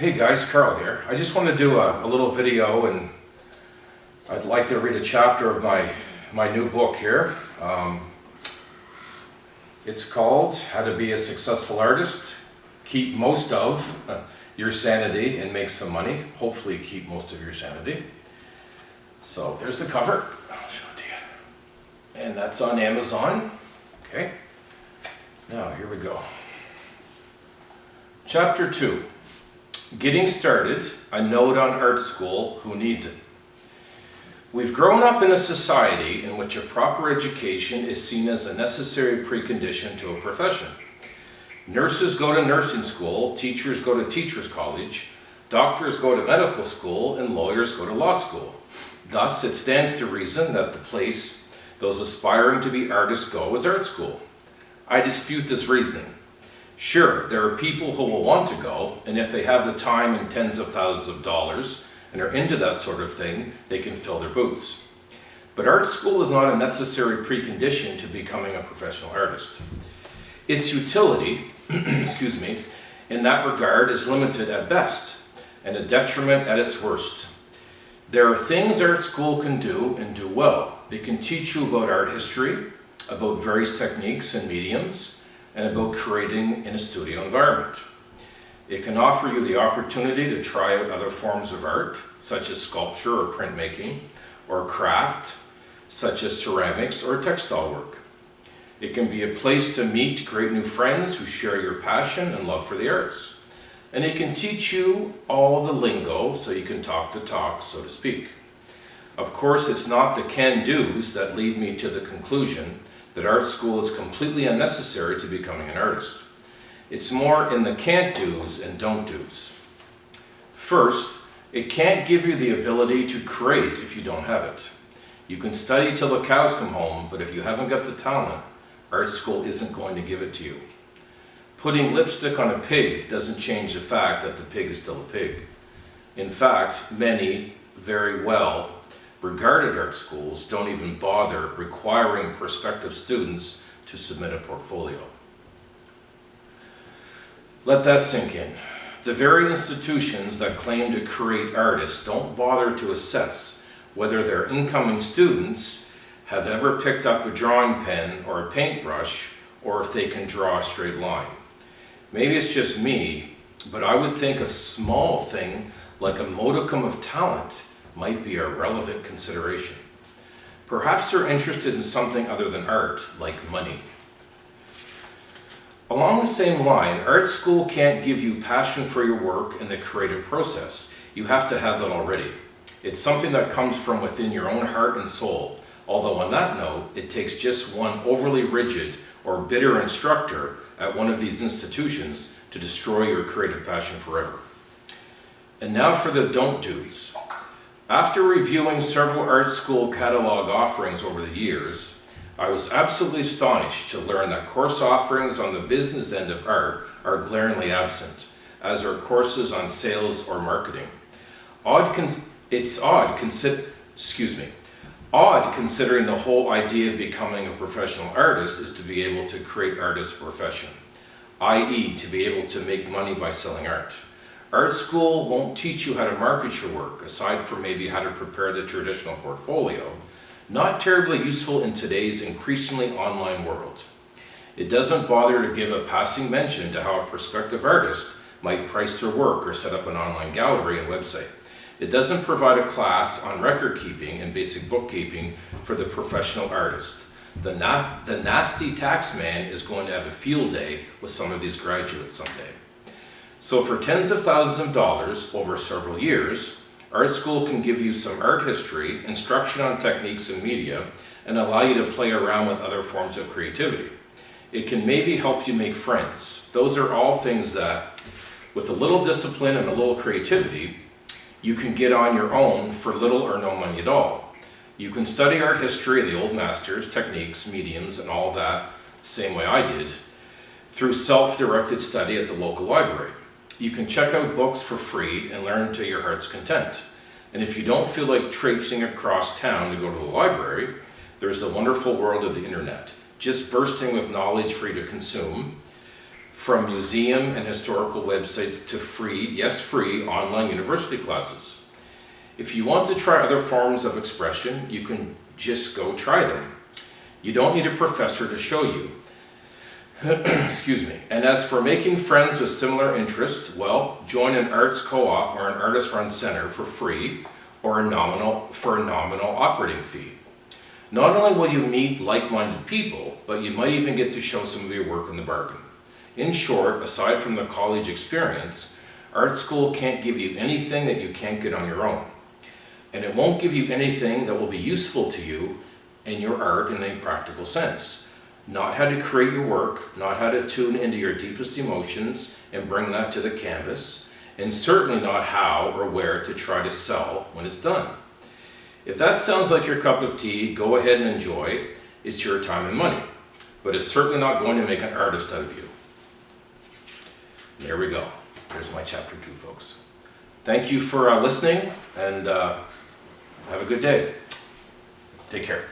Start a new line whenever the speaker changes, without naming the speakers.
Hey guys, Carl here. I just want to do a little video, and I'd like to read a chapter of my new book here. It's called How to Be a Successful Artist, Keep Most of Your Sanity and Make Some Money. Hopefully keep most of your sanity. So there's the cover. I'll show it to you. And that's on Amazon. Okay. Now here we go. Chapter 2. Getting started, a note on art school, who needs it. We've grown up in a society in which a proper education is seen as a necessary precondition to a profession. Nurses go to nursing school, teachers go to teachers college, doctors go to medical school, and lawyers go to law school. Thus, it stands to reason that the place those aspiring to be artists go is art school. I dispute this reasoning. Sure, there are people who will want to go, and if they have the time and tens of thousands of dollars and are into that sort of thing, they can fill their boots. But art school is not a necessary precondition to becoming a professional artist. Its utility, excuse me, in that regard is limited at best, and a detriment at its worst. There are things art school can do and do well. It can teach you about art history, about various techniques and mediums, and about creating in a studio environment. It can offer you the opportunity to try out other forms of art, such as sculpture or printmaking, or craft, such as ceramics or textile work. It can be a place to meet great new friends who share your passion and love for the arts. And it can teach you all the lingo so you can talk the talk, so to speak. Of course, it's not the can-dos that lead me to the conclusion that art school is completely unnecessary to becoming an artist. It's more in the can't-dos and don't-dos. First, it can't give you the ability to create if you don't have it. You can study till the cows come home, but if you haven't got the talent, art school isn't going to give it to you. Putting lipstick on a pig doesn't change the fact that the pig is still a pig. In fact, many very well regarded art schools don't even bother requiring prospective students to submit a portfolio. Let that sink in. The very institutions that claim to create artists don't bother to assess whether their incoming students have ever picked up a drawing pen or a paintbrush, or if they can draw a straight line. Maybe it's just me, but I would think a small thing like a modicum of talent might be a relevant consideration. Perhaps they're interested in something other than art, like money. Along the same line, art school can't give you passion for your work and the creative process. You have to have that already. It's something that comes from within your own heart and soul, although on that note, it takes just one overly rigid or bitter instructor at one of these institutions to destroy your creative passion forever. And now for the don't-dos. After reviewing several art school catalog offerings over the years, I was absolutely astonished to learn that course offerings on the business end of art are glaringly absent, as are courses on sales or marketing. It's odd considering the whole idea of becoming a professional artist is to be able to create art as a profession, i.e. to be able to make money by selling art. Art school won't teach you how to market your work, aside from maybe how to prepare the traditional portfolio. Not terribly useful in today's increasingly online world. It doesn't bother to give a passing mention to how a prospective artist might price their work or set up an online gallery and website. It doesn't provide a class on record keeping and basic bookkeeping for the professional artist. The nasty tax man is going to have a field day with some of these graduates someday. So for tens of thousands of dollars over several years, art school can give you some art history, instruction on techniques and media, and allow you to play around with other forms of creativity. It can maybe help you make friends. Those are all things that, with a little discipline and a little creativity, you can get on your own for little or no money at all. You can study art history and the old masters, techniques, mediums, and all that, same way I did, through self-directed study at the local library. You can check out books for free and learn to your heart's content. And if you don't feel like traipsing across town to go to the library, there's the wonderful world of the internet, just bursting with knowledge for you to consume from museum and historical websites to free, yes free, online university classes. If you want to try other forms of expression, you can just go try them. You don't need a professor to show you. Excuse me. And as for making friends with similar interests, well, join an arts co-op or an artist-run center for free or for a nominal operating fee. Not only will you meet like-minded people, but you might even get to show some of your work in the bargain. In short, aside from the college experience, art school can't give you anything that you can't get on your own. And it won't give you anything that will be useful to you in your art in a practical sense. Not how to create your work, not how to tune into your deepest emotions and bring that to the canvas, and certainly not how or where to try to sell when it's done. If that sounds like your cup of tea, go ahead and enjoy. It's your time and money, but it's certainly not going to make an artist out of you. There we go. There's my chapter 2, folks. Thank you for listening, and have a good day. Take care.